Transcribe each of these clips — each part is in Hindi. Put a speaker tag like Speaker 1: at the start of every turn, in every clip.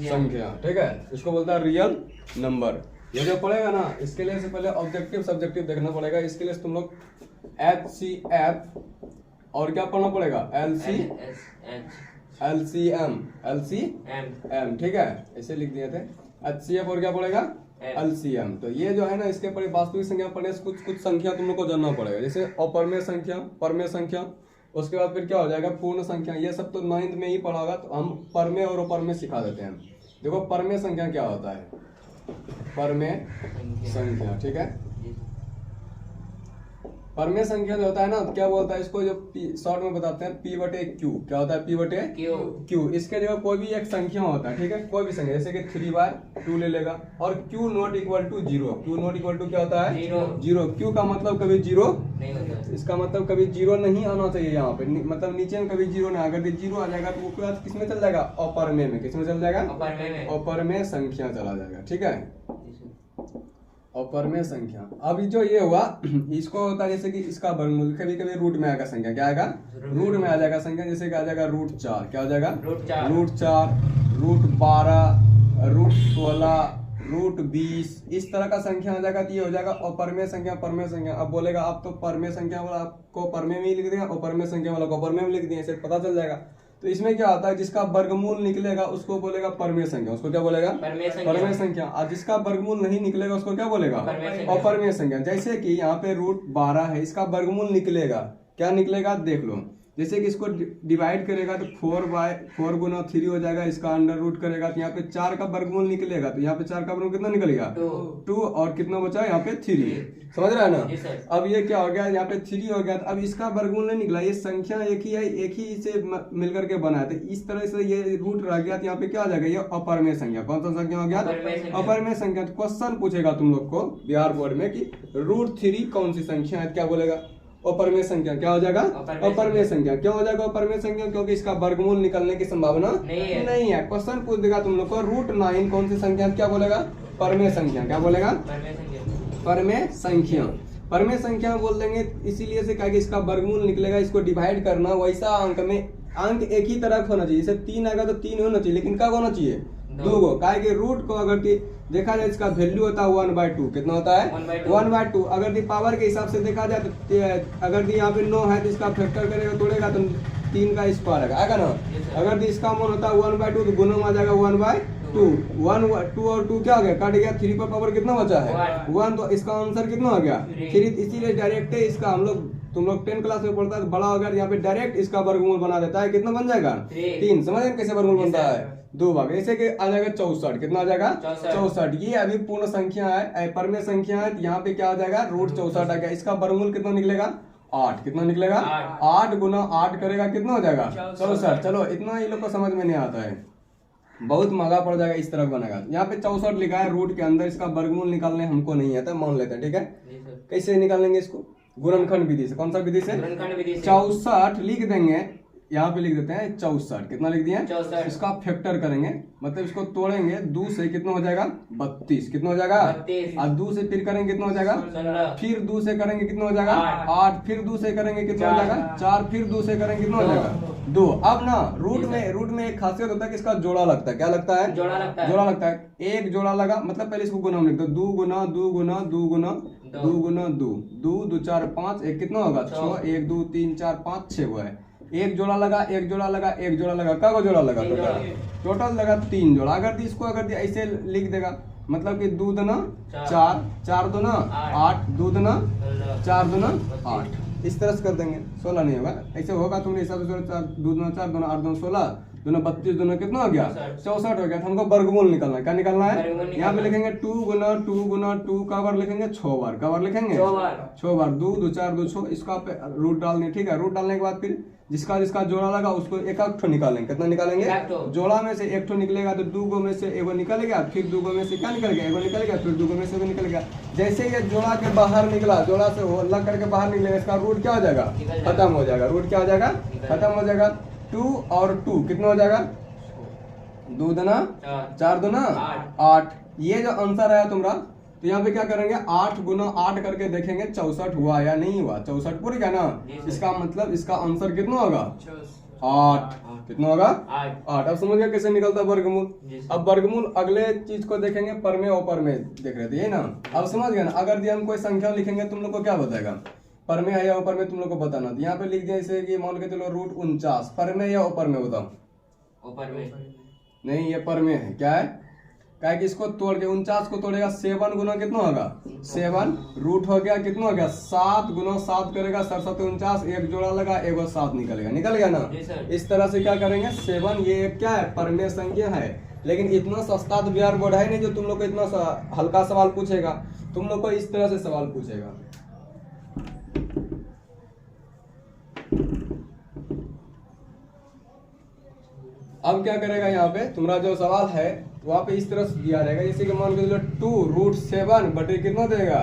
Speaker 1: संख्या, ठीक है, इसको बोलता है रियल नंबर। ये जो पड़ेगा ना, इसके लिए से पहले ऑब्जेक्टिव सब्जेक्टिव देखना पड़ेगा। इसके लिए तुम लोग HCF और क्या पढ़ना पड़ेगा, LCM, ठीक है, ऐसे लिख दिए थे। HCF और क्या पड़ेगा, LCM। तो ये जो है ना, इसके पर वास्तविक संख्या पढ़ने से कुछ संख्या तुम लोग को जानना पड़ेगा, जैसे अपरमेय संख्या, परमेय संख्या, उसके बाद फिर क्या हो जाएगा, पूर्ण संख्या। ये सब तो 9th में ही पढ़ा होगा, तो हम परमेय और अपरमेय सिखा देते हैं। देखो परमेय संख्या क्या होता है, परमेय संख्या, ठीक है। परमेय संख्या जो होता है ना, क्या बोलता है इसको, जो शॉर्ट में बताते हैं P/Q। क्या होता है P/Q? इसके जगह कोई भी एक संख्या होता है, ठीक है, कोई भी संख्या, जैसे कि 3/2 ले लेगा, और Q not equal to 0। Q not equal to क्या होता है, 0। Q का मतलब कभी 0 नहीं होता, इसका मतलब कभी 0 नहीं आना चाहिए यहाँ पे, मतलब नीचे में कभी 0 नहीं। अगर 0 आ जाएगा तो वो किसमें चल जाएगा, अपरमेय में। किसमें चल जाएगा, अपरमेय संख्या चला जाएगा, ठीक है, अपरमेय संख्या। अभी जो ये हुआ, इसको होता है जैसे कि इसका वर्गमूल, कभी कभी रूट में आएगा संख्या, क्या आएगा, रूट में आ जाएगा संख्या, जैसे कि आ जाएगा √4। क्या हो जाएगा, √4, √12, √16, √20, इस तरह का संख्या आ जाएगा। तो ये हो जाएगा अपरमेय संख्या, परमेय संख्या। अब बोलेगा आप तो परमेय संख्या वाला आपको परमेय में ही लिख दिया, अपरमेय संख्या वाला को अपरमेय में लिख दिया, इसे पता चल जाएगा। तो इसमें क्या होता है, जिसका वर्गमूल निकलेगा उसको बोलेगा परमेय संख्या। उसको क्या बोलेगा, परमेय संख्या। और जिसका वर्गमूल नहीं निकलेगा उसको क्या बोलेगा, अपरमेय संख्या। जैसे कि यहाँ पे √12 है, इसका वर्गमूल निकलेगा, क्या निकलेगा देख लो। जैसे कि इसको डिवाइड करेगा तो 4/4 गुना 3 हो जाएगा, इसका अंडर रूट करेगा तो यहाँ पे 4 का वर्गमूल निकलेगा, तो यहाँ पे 4 का वर्गमूल कितना निकलेगा, 2, और कितना बचा यहाँ पे 3। समझ रहा है ना। अब ये क्या हो गया, यहाँ पे 3 हो गया, तो अब इसका वर्गमूल नहीं निकला, ये संख्या एक ही है, एक ही से मिलकर के बना है, तो इस तरह से ये रूट रह गया, तो यहाँ पे क्या आ जाएगा, ये अपरमेय संख्या। कौन सा संख्या हो गया, अपरमेय संख्या। तो क्वेश्चन पूछेगा तुम लोग को बिहार बोर्ड में कि √3 कौन सी संख्या है, क्या बोलेगा, अपरमेय संख्या। क्या हो जाएगा, अपरमेय संख्या। क्यों हो जाएगा अपरमेय संख्या, क्योंकि इसका वर्गमूल निकलने की संभावना नहीं है। क्वेश्चन पूछ देगा तुम लोग को √9 कौन सी संख्या, क्या बोलेगा, परमेय संख्या। क्या बोलेगा, परमेय संख्या। परमेय संख्या बोल देंगे इसीलिए से कहेंगे इसका वर्गमूल निकलेगा, इसको डिवाइड करना, वैसा अंक में अंक एक ही तरह होना चाहिए। जैसे 3 आएगा तो 3 होना चाहिए, लेकिन कब होना चाहिए, 2 को। काहे कि रूट को अगर देखा जाए इसका वैल्यू होता है 1/2। कितना होता है, 1/2। अगर पावर के हिसाब से देखा जाए तो अगर यहाँ पे 9 है तो इसका फैक्टर करेगा, तोड़ेगा तो 3 का स्क्वायर आएगा ना। अगर इसका मान होता है 1/2 तो गुना आ जाएगा 1/2। 1 2 और 2 क्या हो गया, कट गया। 3 पर पावर कितना बचा है, 1। तो इसका आंसर कितना हो गया, 3। इसीलिए डायरेक्ट इसका हम लोग, तुम लोग 10 क्लास में पढ़ता है तो बड़ा हो गया, यहाँ पे डायरेक्ट इसका वर्गमूल बना देता है। कितना बन जाएगा, 3। समझ रहे कैसे वर्गमूल बनता है, 2 भाग। ऐसे के आ जाएगा 64। कितना आ जाएगा, 64। ये अभी पूर्ण संख्या है, परमेय संख्या है, यहाँ पे क्या आ जाएगा, √64 आ गया। इसका वर्गमूल कितना निकलेगा, 8। कितना निकलेगा, 8 गुना 8 करेगा, कितना हो जाएगा, 64। चलो इतना ये लोग को समझ में नहीं आता है, बहुत महंगा पड़ जाएगा इस तरह बनेगा। यहाँ पे 64 लिखा है रूट के अंदर, इसका वर्गमूल निकालने हमको नहीं आता, मान लेते हैं, ठीक है। कैसे निकालेंगे इसको, गुणनखंड विधि से। कौन सा विधि से, 64 लिख देंगे, यहाँ पे लिख देते हैं 64। कितना लिख दिया, 64। इसका फैक्टर करेंगे, मतलब इसको तोड़ेंगे, 2 से कितना हो जाएगा, 32। कितना हो जाएगा, 32। और 2 से फिर करेंगे कितना हो जाएगा, 16। फिर 2 से करेंगे कितना हो जाएगा, 8। फिर 2 से करेंगे कितना हो जाएगा, 4। फिर 2 से करेंगे कितना हो जाएगा, 2। अब ना रूट में एक खासियत होता है कि इसका जोड़ा लगता है। क्या लगता है, जोड़ा लगता है। एक जोड़ा लगा, मतलब पहले इसको गुना में लिख दो, 2 गुना 2 गुना 2 गुना 2 गुना 2, 2 2 4 5, एक कितना होगा, 6। 1 2 3 4 5 6 हुआ है। एक जोड़ा लगा, एक जोड़ा लगा, एक जोड़ा लगा, क्या जोड़ा लगा, टोटल लगा 3 जोड़ा। अगर इसको अगर ऐसे लिख देगा, मतलब कि 2 दूना 4, 4 दूना 8, 2 दूना 4 दूना 8, इस तरह से कर देंगे। 16 नहीं होगा, ऐसे होगा तुम्हारे हिसाब से। 2 दूना 4, 2 8 2 16, 2 32, 2 कितना हो गया, 64 हो गया। तो हमको वर्गमूल निकालना है। क्या निकालना है, यहाँ पे लिखेंगे 2 गुना 2 गुना 2 का बार लिखेंगे 6 बार। का बार लिखेंगे 6 बार। 2 2 4 2 6, इसका रूट डालने, ठीक है। रूट डालने के बाद फिर जिसका जोड़ा लगा उसको एक ठो निकालेंगे। कितना निकालेंगे, जोड़ा में से एक ठो निकलेगा तो 2 गो में से एगो निकलेगा, फिर 2 गो में से क्या निकल गया, एगो निकलेगा, फिर 2 गो में से एगो निकलेगा। जैसे ये जोड़ा के बाहर निकला, जोड़ा से लग करके बाहर निकलेगा, इसका रूट क्या हो जाएगा, खत्म हो जाएगा। रूट क्या हो जाएगा, खत्म हो जाएगा। 2 और 2 कितना हो जाएगा, 2 दूना 4 दूना 8। ये जो आंसर आया तुम्हारा, तो यहाँ पे क्या करेंगे, 8 गुना 8 करके देखेंगे 64 हुआ या नहीं हुआ। 64 पूरी क्या ना, इसका मतलब इसका आंसर कितना होगा, 8। कितना होगा
Speaker 2: 8।
Speaker 1: अब समझ गया कैसे निकलता है वर्गमूल। अब वर्गमूल अगले चीज को देखेंगे, पर में ऊपर में देख रहे थे ये ना। अब समझ गया ना, अगर हम कोई संख्या लिखेंगे तुम लोग को क्या बताएगा, पर में है या ऊपर में तुम लोग को बताना। तो यहाँ पे लिख दिया जैसे कि मान के चलो √49, पर में या ऊपर में बताओ।
Speaker 2: ऊपर में
Speaker 1: नहीं, ये पर में है। क्या है, क्या है कि इसको तोड़ के 49 को तोड़ेगा 7 गुना कितना होगा 7, रूट हो गया कितना हो गया 7 गुना 7 करेगा 7 49, एक जोड़ा लगा एगो 7 निकल गया ना। इस तरह से क्या करेंगे 7, ये क्या है परमेय संख्या है। लेकिन इतना सस्ता तो बिहार बोर्ड है नहीं जो तुम लोग को इतना हल्का सवाल पूछेगा। तुम लोग को इस तरह से सवाल पूछेगा। अब क्या करेगा, यहाँ पे तुम्हारा जो सवाल है वहां पे इस तरह से दिया रहेगा, जैसे कि मान के चलो 2√7 बटे कितना देगा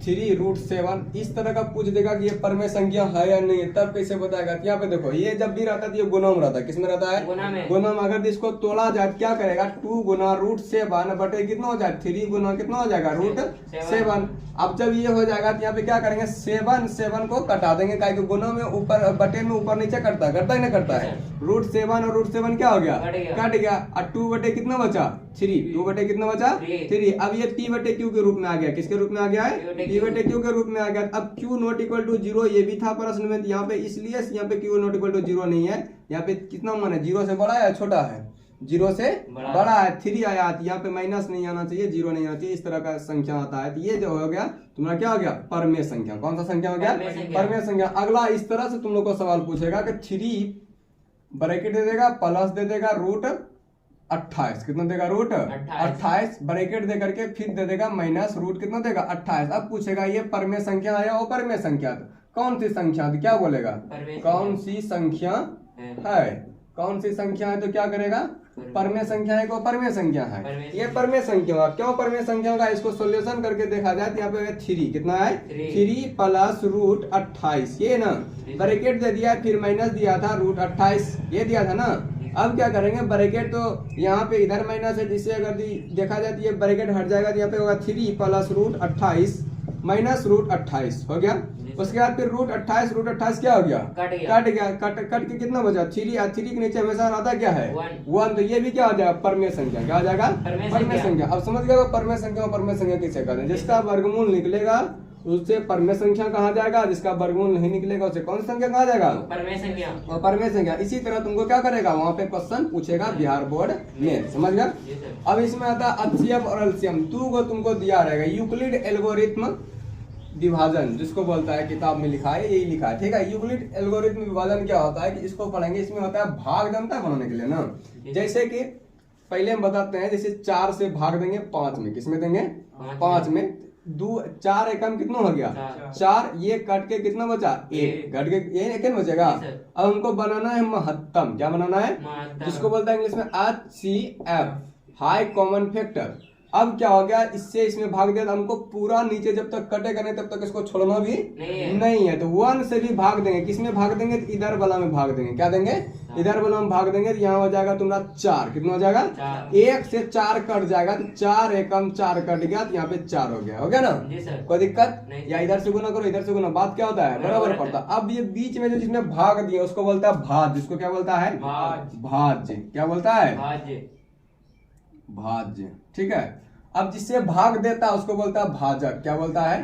Speaker 1: 3√7। इस तरह का पूछ देगा कि ये परमेय संख्या है या नहीं है, तब कैसे बताएगा। यहाँ पे देखो ये जब भी रहता है ये गुना में रहता है। किसमें रहता है, गुना में। अगर इसको तोड़ा जाए क्या करेगा 2 गुना √7 बटे कितना हो जाए 3 गुना कितना हो जाएगा √7। अब जब ये हो जाएगा तो यहाँ पे क्या करेंगे 7 को कटा देंगे, क्या कि गुना में ऊपर बटे में ऊपर नीचे करता है ही नहीं करता है। √7 और √7 क्या हो गया कट गया। और 2 बटे कितना बचा 3, 2 बटे कितना बचा 3। अब ये P बटे Q के रूप में आ गया। किसके रूप में आ गया है P बटे Q के रूप में आ गया। अब Q नॉट इक्वल टू 0 ये भी था प्रश्न में, यहाँ पे इसलिए यहाँ पे Q नॉट इक्वल टू 0 नहीं है। यहाँ पे कितना मान है 0 से बड़ा है छोटा है, 0 से बड़ा है। 3 आया तो यहाँ पे माइनस नहीं आना चाहिए, 0 नहीं आना चाहिए। इस तरह का संख्या आता है तो ये जो हो गया तुम्हारा क्या हो गया परमेय संख्या। कौन सा संख्या हो गया परमेय संख्या। अगला इस तरह से तुम लोग को सवाल पूछेगा कि 3 ब्रैकेट दे देगा प्लस दे देगा √28। कितना देगा √28 ब्रैकेट दे करके फिर दे देगा माइनस रूट कितना देगा 28। अब पूछेगा ये परमेय संख्या है या अपरमेय संख्या, कौन सी संख्या, तो क्या बोलेगा कौन सी संख्या है। कौन सी संख्या है तो क्या करेगा परमेय संख्या है को परमेय संख्या है। ये परमेय संख्या होगा। क्यों परमेय संख्या होगा, इसको सोल्यूशन करके देखा जाए तो यहाँ पे 3 कितना है 3 प्लस √28 ये ना, ब्रैकेट दे दिया फिर माइनस दिया था √28 ये दिया था ना। अब क्या करेंगे ब्रैकेट तो यहाँ पे इधर माइनस है, जिससे अगर देखा जाए तो ये ब्रैकेट हट जाएगा तो यहाँ पे होगा 3 प्लस √28 माइनस √28 हो गया। उसके बाद फिर √28 क्या हो गया कट गया। कट के कितना बचा 3 के नीचे हमेशा रहता क्या है 1। तो ये भी क्या हो जाएगा परमेय संख्या। क्या हो जाएगा परमेय संख्या। अब समझ गया परमेय संख्या कैसे करें। जिसका वर्गमूल निकलेगा उससे परमेय संख्या कहा जाएगा, जिसका वर्गमूल नहीं निकलेगा उसे कौन सी संख्या कहा जाएगा परमेय संख्या। इसी तरह तुमको क्या करेगा वहां पे क्वेश्चन पूछेगा बिहार बोर्ड में। समझ गया। अब इसमें आता है HCF और LCM। तुमको दिया रहेगा यूक्लिड एल्गोरिथम विभाजन, जिसको बोलता है किताब में लिखा है यही लिखा है, ठीक है। यूक्लिड एल्गोरिथम विभाजन क्या होता है कि इसको पढ़ेंगे। इसमें होता है भाग जनता बनाने के लिए ना। जैसे कि पहले हम बताते हैं, जैसे 4 से भाग देंगे 5 में, किसमें देंगे 5 में। 4 एकम कितना हो गया 4, ये कट के कितना बचा 1, कट के ये एक बचेगा। अब हमको बनाना है महत्तम। क्या बनाना है जिसको बोलता है इंग्लिश में HCF हाई कॉमन फैक्टर। अब क्या हो गया इससे इसमें भाग दिया, हमको पूरा नीचे जब तक कटेगा नहीं तब तक इसको छोड़ना भी नहीं है। तो 1 से भी भाग देंगे, किसमें भाग देंगे इधर वाला में भाग देंगे। क्या देंगे इधर वाला में भाग देंगे तो यहाँ हो जाएगा तुम्हारा 4। कितना हो जाएगा 1 से 4 कट जाएगा तो 4 एकम 4 कट गया तो यहाँ पे 4 हो गया ना। कोई दिक्कत या इधर से गुना करो इधर से गुना, बात क्या होता है बराबर पड़ता। अब ये बीच में जो जिसमें भाग दिया उसको बोलता है भाज्य। जिसको क्या बोलता है भाज्य। क्या बोलता है भाज्य, ठीक है। अब जिससे भाग देता है उसको बोलता है भाजक। क्या बोलता है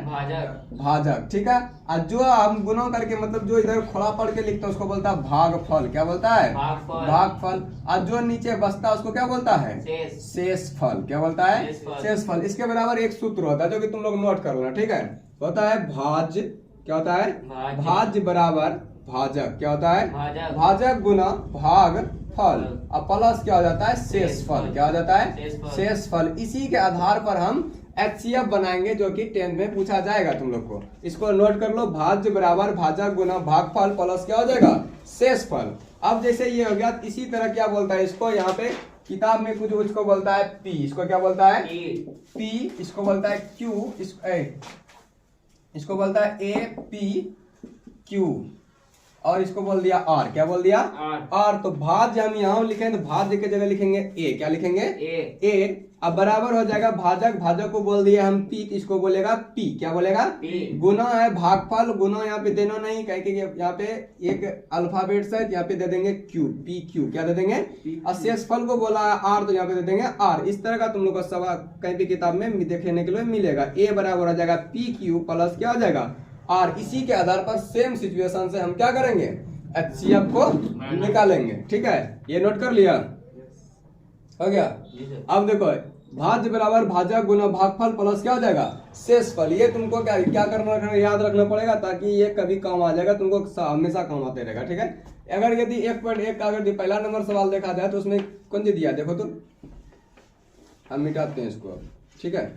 Speaker 1: भाजक, ठीक है। और जो हम गुना करके मतलब जो इधर खोला पढ़ के लिखते हैं उसको बोलता है भागफल। क्या बोलता है भागफल। और जो नीचे बसता है उसको क्या बोलता है शेषफल। क्या बोलता है शेषफल। इसके बराबर एक सूत्र होता है जो कि तुम लोग नोट कर लेना, ठीक है। होता है भाज्य। क्या होता है भाज्य बराबर भाजक। क्या होता है भाजक गुना भाग फल। अब प्लस क्या हो जाता है शेषफल। क्या हो जाता है शेषफल। इसी के आधार पर हम HCF बनाएंगे जो कि 10th में पूछा जाएगा तुम लोग को। इसको नोट कर लो, भाज्य बराबर भाजक गुना भागफल प्लस क्या हो जाएगा शेषफल। अब जैसे ये हो गया इसी तरह क्या बोलता है इसको, यहाँ पे किताब में कुछ उसको बोलता है P। इसको क्या बोलता है P। इसको बोलता है Q। इसको बोलता है APQ। और इसको बोल दिया आर, क्या बोल दिया आर। तो भाज्य हम यहाँ लिखेंगे तो भाज्य की जगह लिखेंगे ए, क्या लिखेंगे ए। अब बराबर हो जाएगा भाजक, भाजक को बोल दिया हम पी, इसको बोलेगा पी, क्या बोलेगा गुना है भागफल, गुना यहाँ पे देना नहीं कह के यहाँ पे एक अल्फाबेट से यहाँ पे दे देंगे क्यू, पी क्यू, क्या दे देंगे। और शेषफल को बोला है आर तो यहाँ पे दे देंगे आर। इस तरह का तुम लोग को सवाल कहीं भी किताब में देखने के लिए मिलेगा। ए बराबर हो जाएगा पी क्यू प्लस क्या हो जाएगा आर। इसी के आधार पर सेम सिचुएशन से हम क्या करेंगे HCF को निकालेंगे। ठीक है, ये नोट कर लिया, हो गया। अब देखो भाज्य बराबर भाजक गुना भागफल प्लस क्या हो जाएगा शेषफल। ये तुमको क्या करना याद रखना पड़ेगा ताकि ये कभी काम आ जाएगा, तुमको हमेशा काम आते रहेगा। ठीक है, अगर यदि 1.1 का अगर पहला नंबर सवाल देखा जाए तो उसमें कौन सी दिया देखो तो हम मिटाते हैं इसको। ठीक है,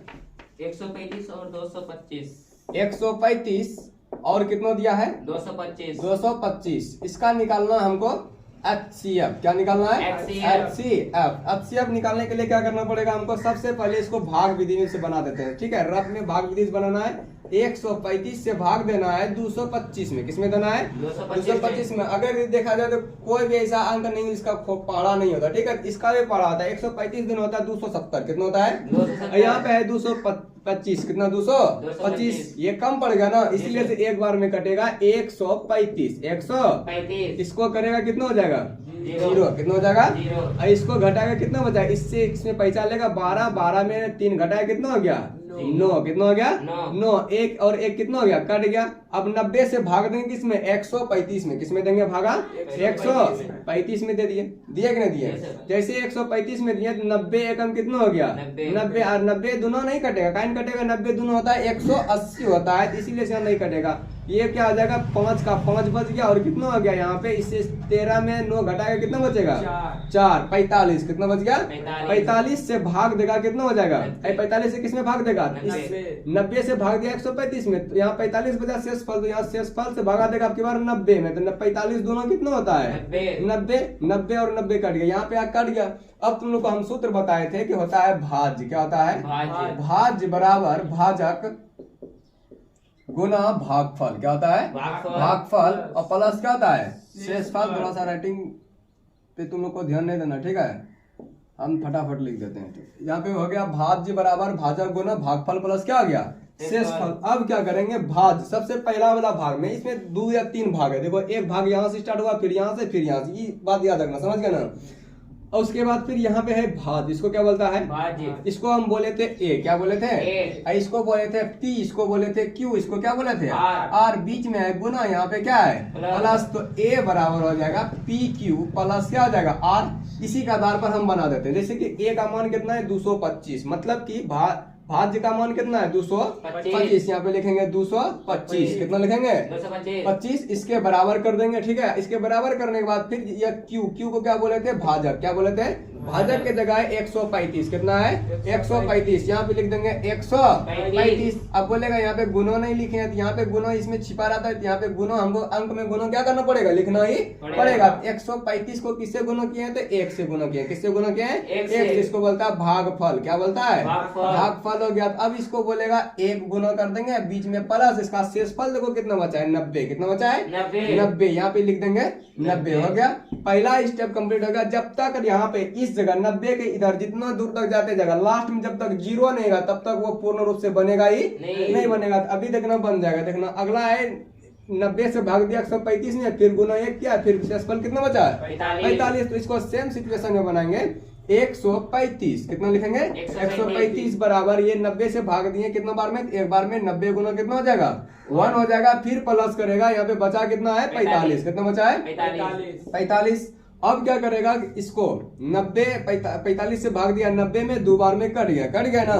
Speaker 2: 135 और 225
Speaker 1: 135 और कितना दिया है
Speaker 2: 225
Speaker 1: 225। इसका निकालना हमको HCF, क्या निकालना है HCF निकालने के लिए क्या करना पड़ेगा हमको, सबसे पहले इसको भाग विधि से बना देते हैं। ठीक है, रफ में भाग विधि से बनाना है। 135 से भाग देना है 225 में, किसमें देना है 225 में। अगर देखा जाए तो कोई भी ऐसा अंक नहीं इसका पढ़ा नहीं होता। ठीक है, इसका भी पढ़ा होता है 135 दिन होता है 270, कितना होता है यहाँ पे है 225, कितना 225, ये कम पड़ गया ना, इसलिए से एक बार में कटेगा 135 इसको करेगा कितना हो जाएगा 0, कितना हो जाएगा और इसको घटाएगा कितना बचा, इससे इसमें पैसा लेगा 12 में 3 घटाया कितना हो गया 9, कितना हो गया 9, एक और एक कितना हो गया कट गया। अब 90 से भाग देंगे किसमें 135 में, किसमें देंगे भागा 135 में दे दिए कि नहीं दिए। जैसे 135 में दिए तो 90 एकम कितना हो गया 90 और 90 दोनों नहीं कटेगा, काइन कटेगा 90 दोनों होता है 180 होता है, इसीलिए से नहीं कटेगा। ये क्या आ जाएगा 5 का 5 बच गया और कितना हो गया यहाँ पे, इससे 13 में 9 घटाएगा कितना बचेगा 4, 45, कितना बच गया 45 से भाग देगा कितना हो जाएगा 45 से किसमें भाग देगा 90 से भाग दिया 135 में, तो यहाँ 45 बचा शेषफल, तो यहाँ शेषफल से भागा देगा आपकी बार 90 में, तो 45 दोनों कितना होता है 90 और 90 कट गया, यहाँ पे कट गया। अब तुम लोग को हम सूत्र बताए थे कि होता है भाज्य, क्या होता है भाज्य बराबर भाजक गुना भागफल, क्या होता है भागफल और प्लस क्या होता है शेषफल। थोड़ा सा राइटिंग पे तुम लोग को ध्यान नहीं देना, ठीक है, हम फटाफट लिख देते हैं। यहाँ पे हो गया भाज्य बराबर भाजक गुना भागफल प्लस क्या हो गया शेषफल। अब क्या करेंगे भाज्य, सबसे पहला वाला भाग में इसमें 2 या 3 भाग है। देखो एक भाग यहाँ से स्टार्ट हुआ, फिर यहाँ से, फिर यहाँ से, ये बात याद रखना, समझ गए ना। और उसके बाद फिर यहाँ पे है भाज्य, इसको क्या बोलता है भाज्य, इसको हम बोले थे ए, क्या बोले थे इसको बोले थे पी, इसको बोले थे क्यू, इसको क्या बोले थे आर, बीच में है गुना, यहाँ पे क्या है प्लस, तो ए बराबर हो जाएगा पी क्यू प्लस क्या हो जाएगा आर। इसी के आधार पर हम बना देते हैं, जैसे कि ए का मान कितना है 225, मतलब कि भाज्य का मान कितना है 225, यहाँ पे लिखेंगे 225, कितना लिखेंगे 25, इसके बराबर कर देंगे। ठीक है, इसके बराबर करने के बाद फिर ये क्यू को क्या बोले थे भाजक, क्या बोले थे भाजक के जगह 135, कितना है 135, यहाँ पे लिख देंगे 135। अब बोलेगा यहाँ पे गुनो नहीं लिखे हैं, तो यहाँ पे गुनो इसमें छिपा रहता है, तो यहाँ पे गुनो हमको अंक में गुनो क्या करना पड़ेगा लिखना ही पड़ेगा। 135 को किससे गुनो किए हैं तो 1 से गुनो किए, किससे गुनो किए हैं 1 से, इसको बोलता है भागफल, क्या बोलता है भागफल हो गया। अब इसको बोलेगा 1 गुना कर देंगे, बीच में प्लस, इसका शेषफल देखो कितना बचा है 90, कितना बचा है 90, यहाँ पे लिख देंगे 90, हो गया पहला स्टेप कंप्लीट हो गया। जब तक यहाँ पे इस जगह 90 के इधर जितना दूर तक जाते जगह लास्ट में जब तक 0 नहीं होगा तब तक वो पूर्ण रूप से बनेगा ही नहीं बनेगा। अभी देखना बन जाएगा, देखना अगला है 90 से भाग दिया 135 ने, फिर गुना 1 किया, फिर शेषफल कितना बचा है 45। तो इसको सेम सिचुएशन में बनाएंगे 135, कितना लिखेंगे 135 बराबर ये 90 से भाग दिए कितना बार में, एक बार में 90 गुना कितना हो जाएगा 1 हो जाएगा, फिर प्लस करेगा, यहाँ पे बचा कितना है 45, कितना बचा है 45। अब क्या करेगा इसको 45 से भाग दिया 90 में, 2 बार में कट गया ना।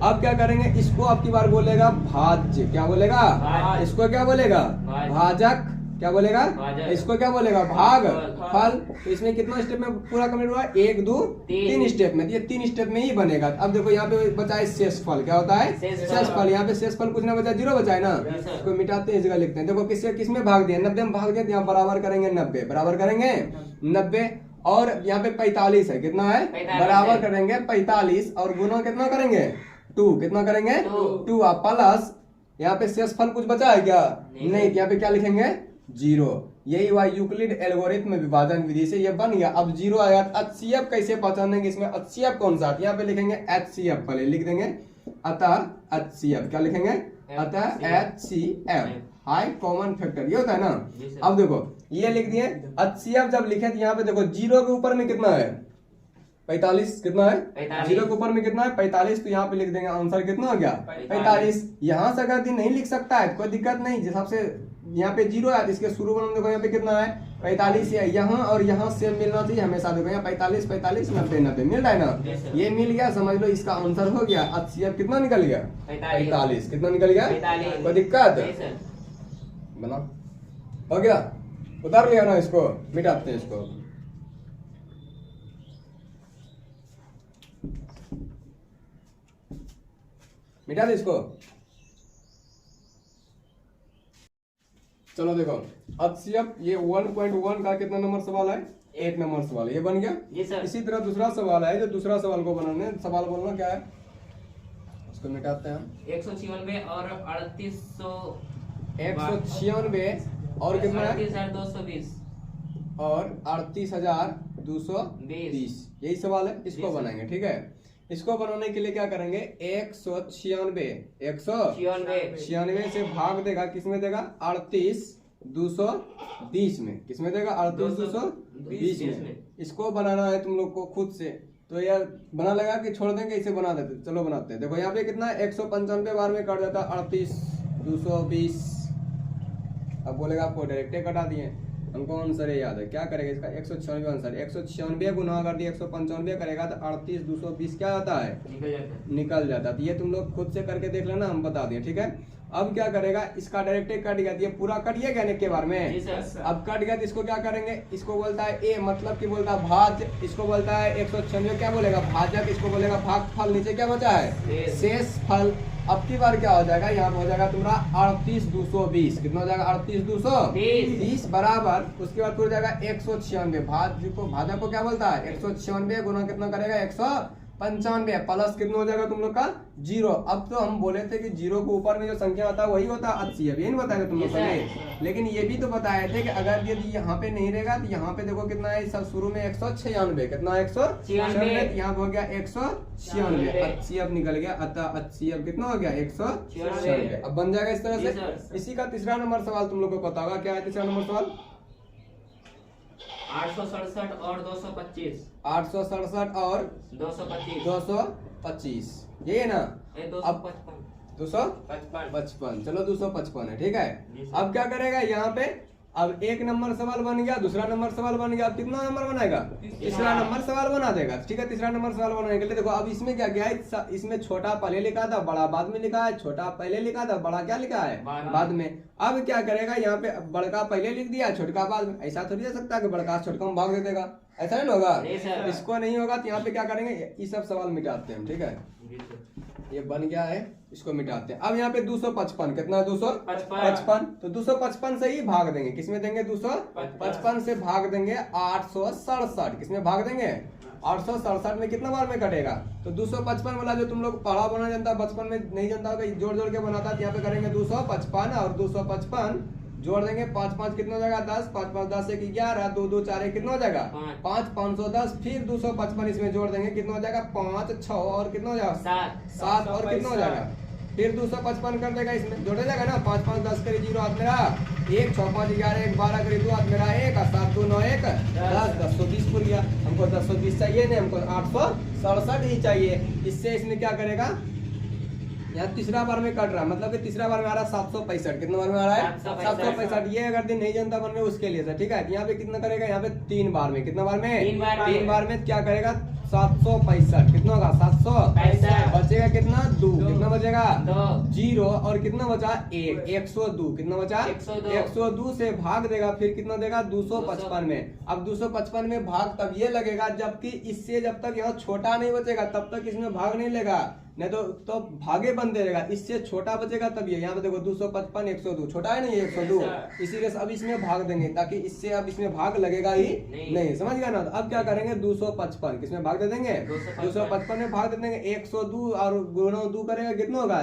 Speaker 1: अब क्या करेंगे इसको आपकी बार बोलेगा भाज्य, क्या बोलेगा इसको क्या बोलेगा भाजक, क्या बोलेगा इसको क्या बोलेगा भाग फल। तो इसमें कितना स्टेप में पूरा कंप्लीट हुआ 1 2 3 स्टेप में, ये 3 स्टेप में ही बनेगा। अब देखो यहाँ पे बचा है शेषफल, क्या होता है शेषफल, यहाँ पे शेषफल कुछ ना बचा 0 बचा है ना, इसको मिटाते हैं, इस जगह लिखते हैं। देखो किसमें भाग दिया 90 में भाग दिया, यहाँ बराबर करेंगे 90, बराबर करेंगे 90 और यहाँ पे 45 है, कितना है बराबर करेंगे 45 और गुना कितना करेंगे 2, कितना करेंगे 2 प्लस यहाँ पे शेषफल कुछ बचा है क्या नहीं, यहाँ पे क्या लिखेंगे 0, यही हुआ यूक्लिड एल्गोरिथम विभाजन विधि से ये बन गया। अब जीरो आया, HCF कैसे पहचानेंगे, इसमें HCF कौन सा, यहाँ पे लिखेंगे HCF, पहले लिख देंगे अतः HCF, क्या लिखेंगे अतः HCF, हाई कॉमन फैक्टर, ये होता है ना। अब देखो ये लिख दिए HCF, जब लिखे तो यहाँ पे देखो जीरो के ऊपर में कितना है 45, कितना है जीरो के ऊपर में कितना है 45, तो यहाँ पे लिख देंगे आंसर कितना हो गया 45। यहाँ से अगर नहीं लिख सकता है कोई दिक्कत नहीं, जिस हिसाब से यहाँ पे जीरो है इसके शुरू में देखो यहाँ पे कितना है 45 है, यहाँ और यहाँ से मिलना चाहिए हमेशा, देखो यहाँ 45 45 90 90 मिल रहा है ना, ये मिल गया, समझ लो इसका आंसर हो गया। HCF कितना निकल गया 45, कितना निकल गया, कोई दिक्कत बना हो गया, उतार लिया ना, इसको मिटाते हैं, इसको मिटा दे इसको। चलो देखो HCF ये 1.1 का कितना नंबर सवाल है, 1 नंबर सवाल, ये बन गया। इसी तरह दूसरा सवाल है, जो दूसरा सवाल को बनाने, सवाल बोलना क्या है, उसको मिटाते हैं हम।
Speaker 2: 196 और 3800
Speaker 1: 196 और कितना है
Speaker 2: 38,220
Speaker 1: और 38,220, यही सवाल है, इसको बनाएंगे। ठीक है, इसको बनाने के लिए क्या करेंगे, 196 से भाग देगा, किसमें देगा 38,220 में, किसमें देगा 38,220 में। इसको बनाना है तुम लोग को खुद से, तो यार बना लगा कि छोड़ देंगे, इसे बना देते, चलो बनाते हैं। देखो यहाँ पे कितना 195 बार में कट जाता 38,220, अब बोलेगा आपको डायरेक्टे कटा दिए, हमको आंसर याद है, क्या करेगा इसका 196 आंसर, 196 गुना कर दिया 195 करेगा तो 38,220 क्या आता है, निकल जाता है। तो ये तुम लोग खुद से करके देख लेना, हम बता दिए। ठीक है, अब क्या करेगा, इसका डायरेक्ट कट गया, ये पूरा कट गया क्या के बार में, अब कट गया तो इसको क्या करेंगे, इसको बोलता है ए, मतलब कि बोलता है भाज्य, इसको बोलता है 196 क्या बोलेगा भाजक, इसको बोलेगा भागफल, नीचे क्या बचा है शेष फल। अब की बार क्या हो जाएगा, यहाँ पे हो जाएगा तुम्हारा 38,220, कितना हो जाएगा 38,220 बराबर, उसके बाद हो जाएगा 196, भाजक को क्या बोलता है 196 गुना कितना करेगा 195 प्लस कितना हो जाएगा तुम लोग का 0। अब तो हम बोले थे कि 0 के ऊपर में जो संख्या आता है वही होता है HCF, यही नहीं बताया तुम लोग पहले, लेकिन ये भी तो बताए थे कि अगर यदि यहाँ पे नहीं रहेगा तो यहाँ पे देखो कितना है, सब शुरू में 196, कितना 196, यहाँ पे हो गया 196, HCF निकल गया, अतः HCF कितना हो गया 196। अब बन जाएगा इस तरह से। इसी का तीसरा नंबर सवाल तुम लोग को पता होगा, क्या है तीसरा नंबर सवाल,
Speaker 2: 867 और 225,
Speaker 1: 867 और 225, ये है ना, अब 255, चलो 255 है। ठीक है, अब क्या करेगा यहाँ पे, अब एक नंबर सवाल बन गया, दूसरा नंबर सवाल बन गया, अब कितना नंबर बनाएगा, तीसरा नंबर सवाल बना देगा। ठीक है, तीसरा नंबर सवाल बनाने के लिए देखो अब इसमें क्या गया है, इसमें छोटा पहले लिखा था बड़ा बाद में लिखा है, छोटा पहले लिखा था बड़ा क्या लिखा है बाद में। अब क्या करेगा, यहाँ पे बड़का पहले लिख दिया छोटका बाद में, ऐसा थोड़ी हो सकता है कि बड़का छोटका में भाग दे देगा, ऐसा नहीं होगा, इसको नहीं होगा। तो यहाँ पे क्या करेंगे, ये सब सवाल मिटाते हैं। ठीक है, ये बन गया है, इसको मिटाते हैं। अब यहाँ पे 255 कितना है 255, तो 255 से ही भाग देंगे, किसमें देंगे 255 से भाग देंगे 867, किसमें भाग देंगे 867 में कितना बार में कटेगा, तो 255 वाला जो तुम लोग पढ़ा बना जानता है, बचपन में नहीं जानता होगा, जोड़ जोड़ के बनाता है, यहाँ पे करेंगे 255 और 255 जोड़ देंगे, 5 5 कितना हो जाएगा 10, 5 5 10 1 11, 2 2 4 कितना हो जाएगा 5 510, फिर 255 इसमें जोड़ देंगे, कितना हो जाएगा 5 6 और कितना हो जाएगा 7 और कितना हो जाएगा, फिर 255 कर देगा, इसमें जोड़े जाएगा ना, 5 5 10 करी 0 हाथ मेरा 1, 6 5 11 1 12 करी 2 हाथ मेरा 1, 7 2 9 1 10, 1020 पूर गया। हमको 1020 चाहिए नहीं, हमको 867 ही चाहिए। इससे इसने क्या करेगा, यहाँ तीसरा बार में कट रहा है, मतलब कि तीसरा बार में आ रहा है 765, कितना बार में आ रहा है 765। ये अगर दिन नहीं जानता बन में उसके लिए था। ठीक है, यहाँ पे कितना करेगा, यहाँ पे 3 बार में, कितना बार में 3 बार में क्या करेगा 765, कितना होगा 765, बचेगा कितना 2, कितना बचेगा 0 और कितना बचा 1, 102, कितना बचा 102 से भाग देगा, फिर कितना देगा 255 में। अब 255 में भाग तब ये लगेगा जबकि इससे जब तक यहाँ छोटा नहीं बचेगा तब तक इसमें भाग नहीं लेगा, नहीं तो भागे बन देगा, इससे छोटा बचेगा तब ये। यहाँ पे देखो 255 102 छोटा है नहीं 102, इसीलिए अब इसमें भाग देंगे ताकि इससे अब इसमें भाग लगेगा ही नहीं, समझ गया ना। अब क्या करेंगे 255 किसमें भाग दे देंगे 255 में भाग दे देंगे, 102 और गुणा 2 करेगा कितना होगा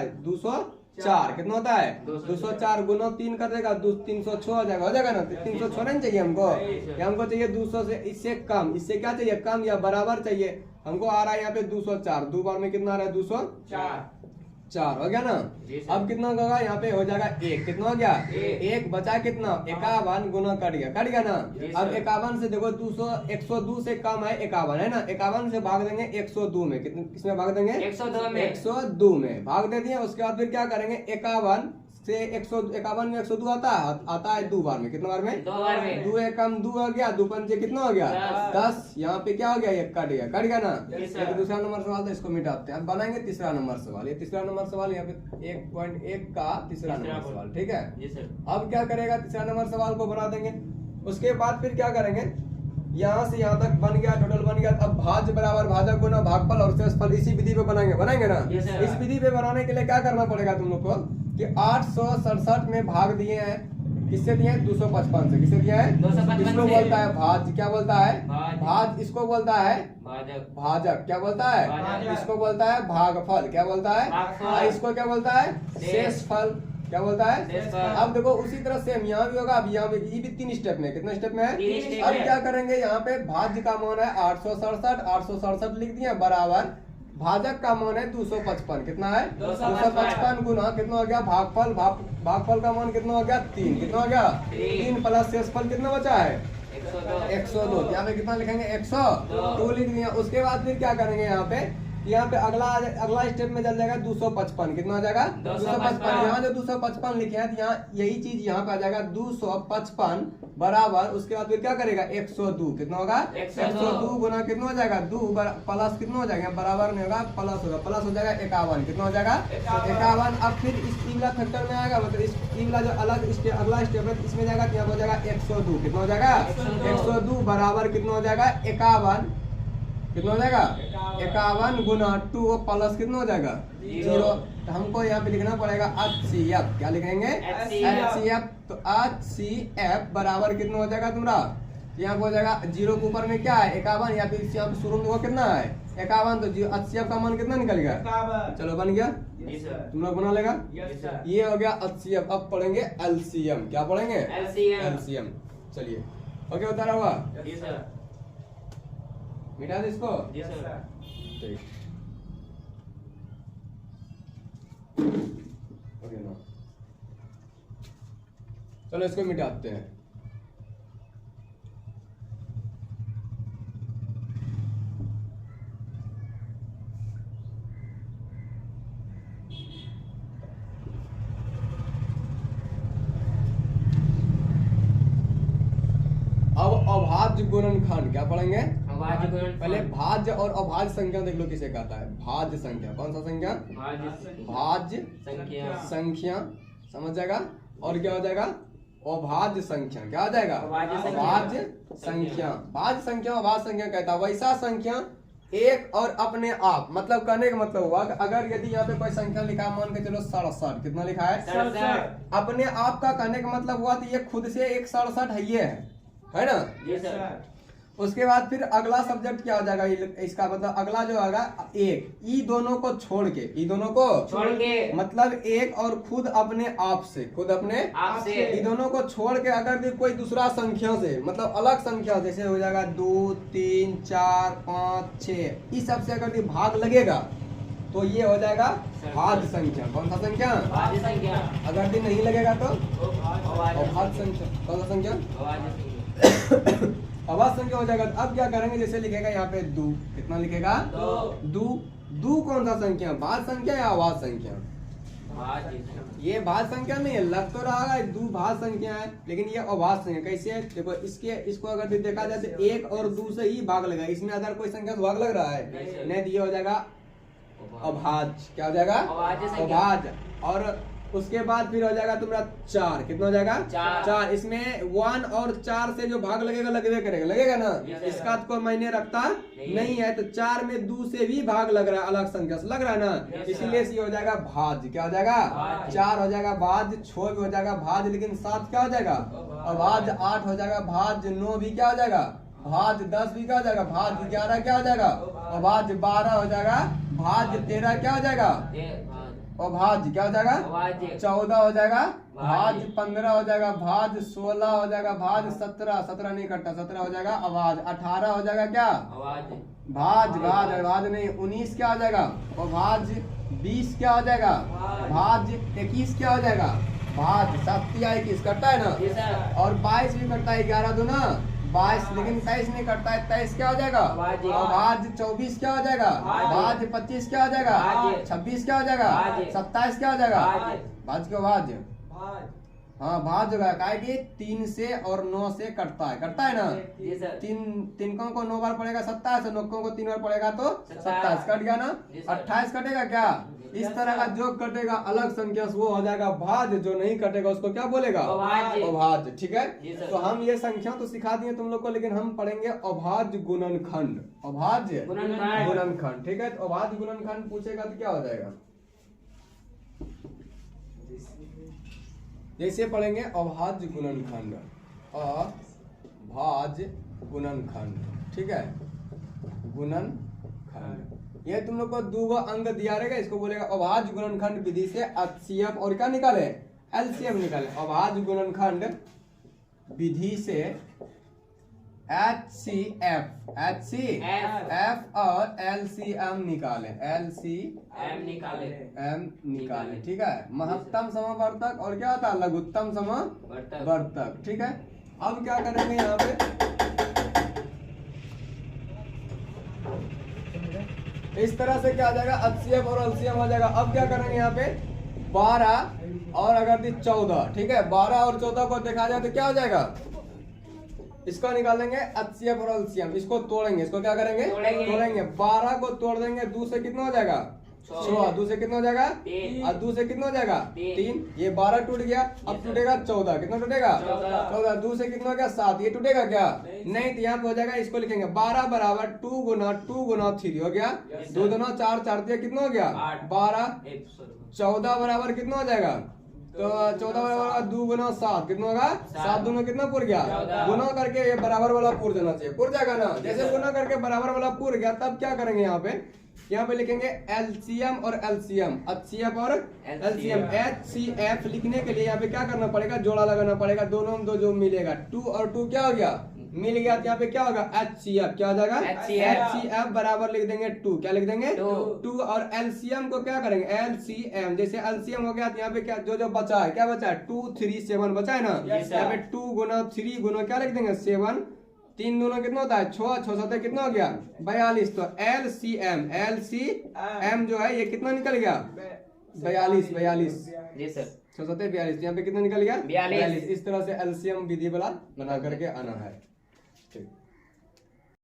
Speaker 1: 4 कितना होता है
Speaker 2: 204
Speaker 1: 204 गुना 3 कर देगा 306 हो जाएगा ना। 306 नहीं चाहिए हमको, या हमको चाहिए 200 से इससे कम। इससे क्या चाहिए, कम या बराबर चाहिए। हमको आ रहा है यहाँ पे 204, 2 बार में कितना आ रहा है 204 हो गया ना।
Speaker 2: जी सर।
Speaker 1: अब कितना होगा यहाँ पे हो जाएगा 1, कितना हो गया
Speaker 2: एक।
Speaker 1: 1 बचा कितना 51 गुना कट गया ना।
Speaker 2: जी
Speaker 1: अब
Speaker 2: सर।
Speaker 1: 51 से देखो 102 से कम है 51 है ना। 51 से भाग देंगे 102 में, कितने किसमें भाग देंगे
Speaker 2: 102 में।
Speaker 1: 102 में भाग दे दिए। उसके बाद फिर क्या करेंगे 51 से 151 में 102 आता है 2 बार में, कितना बार में
Speaker 2: 2 बार में।
Speaker 1: 2 एकम 2 हो गया, 2 पंचे कितना हो गया 10। यहाँ पे क्या हो गया ये कट गया ना।
Speaker 2: जी सर।
Speaker 1: ये तो दूसरा नंबर सवाल था, इसको मिटाते हैं। अब बनाएंगे तीसरा नंबर सवाल। ये तीसरा नंबर सवाल यहाँ पे 1.1 का तीसरा नंबर सवाल, ठीक है।
Speaker 2: जी सर।
Speaker 1: अब क्या करेगा, तीसरा नंबर सवाल को बना देंगे। उसके बाद फिर क्या करेंगे, यहाँ से यहाँ तक बन गया, टोटल बन गया। अब भाज्य बराबर भाजक गुना भागफल और शेषफल, इसी विधि पे बनाएंगे ना।
Speaker 2: Yes, sir।
Speaker 1: इस विधि पे बनाने के लिए क्या करना पड़ेगा तुम लोग को कि 867 में भाग दिए हैं, किससे दिए हैं 255 से। किससे दिया है
Speaker 2: 255
Speaker 1: इसको
Speaker 2: से।
Speaker 1: बोलता है भाज्य, क्या बोलता है
Speaker 2: भाज्य।
Speaker 1: भाज्य। इसको बोलता है
Speaker 2: भाजक।
Speaker 1: भाजक, क्या बोलता है
Speaker 2: भाजक।
Speaker 1: इसको बोलता है भागफल, क्या बोलता है
Speaker 2: भागफल।
Speaker 1: और इसको क्या बोलता है शेषफल, क्या बोलता है।
Speaker 2: शेषफल।
Speaker 1: अब देखो उसी तरह सेम यहाँ भी होगा। अब यहाँ पे ये भी 3 स्टेप में, कितना स्टेप में है
Speaker 2: 3 स्टेप
Speaker 1: अब
Speaker 2: में।
Speaker 1: क्या करेंगे, यहाँ पे भाज्य का मान है 867 लिख दिया बराबर भाजक का मान है 255, कितना है 255 गुना कितना हो गया भागफल का मान कितना हो गया 3, कितना हो गया 3 प्लस शेषफल कितना बचा है 102। यहाँ पे कितना लिखेंगे 102 लिख दिया। उसके बाद फिर क्या करेंगे, यहाँ पे अगला स्टेप में चल जाएगा 255, कितना आ जाएगा 255। यहाँ जो 255 लिखे हैं यहाँ यही चीज यहाँ पे आ जाएगा 255 बराबर। उसके बाद फिर क्या करेगा 102, कितना होगा 102 गुना कितना हो जाएगा 2 प्लस कितना हो जाएगा बराबर में होगा प्लस होगा, प्लस हो जाएगा 51, कितना हो जाएगा 51। अब फिर इस वाला फैक्टर में आएगा, मतलब इस वाला जो अगला स्टेप है इसमें जाएगा, यहाँ हो जाएगा 102, कितना हो जाएगा 102 बराबर कितना हो जाएगा 51, कितना हो जाएगा 51 गुना 2 प्लस कितना हो जाएगा 0। तो हमको यहाँ पे लिखना पड़ेगा HCF, क्या लिखेंगे HCF। तो HCF बराबर कितना हो जाएगा तुम्हारा, यहाँ पे हो जाएगा 0 के ऊपर में क्या है 51, या फिर यहाँ पे शुरू में कितना है 51, तो HCF का मान कितना निकल गया। चलो बन गया, तुम लोग बना लेगा। ये हो गया HCF। अब पढ़ेंगे LCM, क्या पढ़ेंगे LCM। चलिए ओके, बता रहा हुआ मिटा दे इसको। ठीक ओके ना, चलो इसको मिटाते हैं। अब अभाज्य गुणनखंड क्या पढ़ेंगे, पहले भाज्य और अभाज्य संख्या देख लो किसे कहता है। भाज्य संख्या, कौन सा संख्या भाज्य संख्या, समझ जाएगा। और क्या हो जाएगा अभाज्य संख्या, क्या हो जाएगा अभाज्य संख्या। भाज्य संख्या अभाज्य संख्या कहता है वैसा संख्या एक और अपने आप, मतलब कहने का मतलब हुआ कि अगर यदि यहाँ पे कोई संख्या लिखा है, मान के चलो 67, कितना लिखा है
Speaker 2: 67,
Speaker 1: अपने आप का कहने का मतलब हुआ तो ये खुद से एक 67 है, ये है ना। उसके बाद फिर अगला सब्जेक्ट क्या हो जाएगा, इसका मतलब अगला जो आएगा एक, ई दोनों को छोड़ के, ई दोनों को
Speaker 2: छोड़ के
Speaker 1: मतलब एक और खुद अपने आप से, खुद अपने
Speaker 2: आप से
Speaker 1: ई दोनों को छोड़ के अगर भी कोई दूसरा संख्या से, मतलब अलग संख्या जैसे हो जाएगा 2 3 4 5 6 इस सब से अगर भी भाग लगेगा तो ये हो जाएगा भाज्य संख्या। कौन सा संख्या
Speaker 2: भाज्य संख्या।
Speaker 1: अगर भी नहीं लगेगा तो अभाज्य संख्या। कौन सा संख्या अभाज्य संख्या हो जाएगा। अब क्या करेंगे, जैसे लिखेगा यहाँ पे 2, कितना लिखेगा 2 कौन सा संख्या भाज्य संख्या या अभाज्य संख्या। ये भाज्य संख्या नहीं है, लग तो रहा है 2 भाज्य संख्या है, लेकिन ये अभाज्य संख्या। कैसे है देखो, इसको अगर देखा जाए तो 1 और 2 से ही भाग लगा, इसमें अगर कोई संख्या से भाग लग रहा है नहीं, तो ये हो जाएगा अभाज्य। क्या हो जाएगा अभाज्य। और उसके बाद फिर हो जाएगा तुम्हारा 4, कितना हो जाएगा 4। इसमें 1 और 4 से जो भाग लगेगा लगेगा ना, इसका तो कोई मायने रखता नहीं है। तो 4 में 2 से भी भाग लग रहा है, अलग संख्या से लग रहा है ना, इसीलिए ये हो जाएगा भाज्य। क्या हो जाएगा 4 हो जाएगा भाज्य, 6 भी हो जाएगा भाज्य, लेकिन 7 क्या हो जाएगा अभाज्य, 8 हो जाएगा भाज्य, 9 भी क्या हो जाएगा भाज्य, 10 भी क्या हो जाएगा भाज्य, 11 क्या हो जाएगा अभाज्य, 12 हो जाएगा भाज्य, 13 क्या हो जाएगा और भाज क्या हो जाएगा,
Speaker 2: अभाज्य
Speaker 1: 14 हो जाएगा, भाज
Speaker 2: भाज्य
Speaker 1: 15 हो जाएगा, भाज 16 हो जाएगा, भाज 17 नहीं कटता, 17 हो जाएगा अभाज, 18 हो जाएगा क्या,
Speaker 2: अभाज्य
Speaker 1: भाज भाज भाज नहीं, 19 क्या हो जाएगा, और भाज 20 क्या हो जाएगा, भाज 21 क्या हो जाएगा, भाज 7 या 21 कटता है ना,
Speaker 2: जी सर
Speaker 1: और 22 भी कटता है, 11 दूना 22, लेकिन 23 नहीं कटता है, 23 क्या हो जाएगा,
Speaker 2: भाज्य।
Speaker 1: और भाज 24 क्या हो जाएगा,
Speaker 2: भाज्य।
Speaker 1: भाज 25 क्या हो जाएगा,
Speaker 2: भाज्य।
Speaker 1: 26 क्या हो जाएगा,
Speaker 2: भाज्य।
Speaker 1: 27 क्या हो जाएगा,
Speaker 2: भाज्य।
Speaker 1: भाज क्यों भाज, हाँ भाज होगा, क्या है कि 3 से और 9 से कटता है ना,
Speaker 2: जी सर
Speaker 1: तिनकों को 9 बार पड़ेगा 27, नौकों को 3 बार पड़ेगा तो 27 कट गया ना,
Speaker 2: जी सर।
Speaker 1: 28 कटेगा क्या, इस तरह का जो कटेगा अलग संख्या से वो हो जाएगा भाज, जो नहीं कटेगा उसको क्या बोलेगा,
Speaker 2: अभाज्य।
Speaker 1: अभाज्य। ठीक
Speaker 2: जी
Speaker 1: है,
Speaker 2: सर।
Speaker 1: तो हम ये संख्या तो सिखा दिए तुम लोग को, लेकिन हम पढ़ेंगे अभाज्य गुणनखंड, अभाज्य
Speaker 2: गुणनखंड।
Speaker 1: गुणनखंड। ठीक है, तो अभाज्य गुणनखंड पूछेगा तो क्या हो जाएगा, जैसे पढ़ेंगे अभाज्य गुणनखंड, अभाज्य गुणनखंड। ठीक है, गुणनखंड, ये तुम लोग को 2 अंक दिया रहेगा, इसको बोलेगा अभाज्य गुणनखंड विधि से HCF और क्या निकाले, LCM निकाले। अभाज्य गुणनखंड विधि से HCF और LCM निकाले,
Speaker 2: एम निकाले
Speaker 1: LCM निकाले। ठीक है, महत्तम समवर्तक और क्या होता है, लघुत्तम समवर्तक। ठीक है, अब क्या करेंगे यहाँ पे, इस तरह से क्या आ जाएगा, HCF और LCM हो जाएगा। अब क्या करेंगे यहाँ पे, 12 और अगर दी 14, ठीक है, 12 और 14 को देखा जाए तो क्या हो जाएगा, इसको निकालेंगे HCF और LCM, इसको तोड़ेंगे, इसको क्या करेंगे,
Speaker 2: तोड़ेंगे।
Speaker 1: 12 को तोड़ देंगे, 2 से कितना हो जाएगा, 6, 2 से कितना हो जाएगा,
Speaker 2: 3,
Speaker 1: और 2 से कितना हो जाएगा,
Speaker 2: 3,
Speaker 1: 3, ये 12 टूट गया, अब टूटेगा 14, कितना टूटेगा, 14, 2 से कितना हो गया, 7, ये टूटेगा क्या, नहीं, तो यहाँ पे हो जाएगा, इसको लिखेंगे 12 बराबर 2 गुना 3 हो गया, 2 गुना 4, 4 दिया कितना हो गया, 12, 14 बराबर कितना हो जाएगा, तो 14 बराबर 2 गुना 7 कितना होगा, 7 दूना कितना पुर गया,
Speaker 2: 14,
Speaker 1: गुना करके ये बराबर वाला पुर देना चाहिए, पुर जाएगा ना, जैसे गुना करके बराबर वाला पुर गया, तब क्या करेंगे यहाँ पे लिखेंगे LCM और LCM, HCF और LCM। HCF लिखने के लिए यहाँ पे क्या करना पड़ेगा, जोड़ा लगाना पड़ेगा, दोनों में दो जो मिलेगा, 2 और 2 क्या हो गया, मिल गया, तो यहाँ पे क्या होगा, HCF क्या हो जाएगा, HCF बराबर लिख देंगे 2, क्या लिख देंगे 2, और LCM को क्या करेंगे, LCM, जैसे LCM हो गया तो यहाँ पे क्या जो बचा है, क्या बचा है, 2, 3, 7 बचा है ना, यहाँ पे 2 गुना 3 गुना क्या लिख देंगे 7, 3 दूना कितना होता है 6, 6 7 कितना हो गया 42, तो LCM जो है ये कितना निकल गया 42,
Speaker 2: जी सर
Speaker 1: 6 7 42, यहाँ पे कितना निकल गया
Speaker 2: 42।
Speaker 1: इस तरह से LCM विधि वाला बना करके आना है।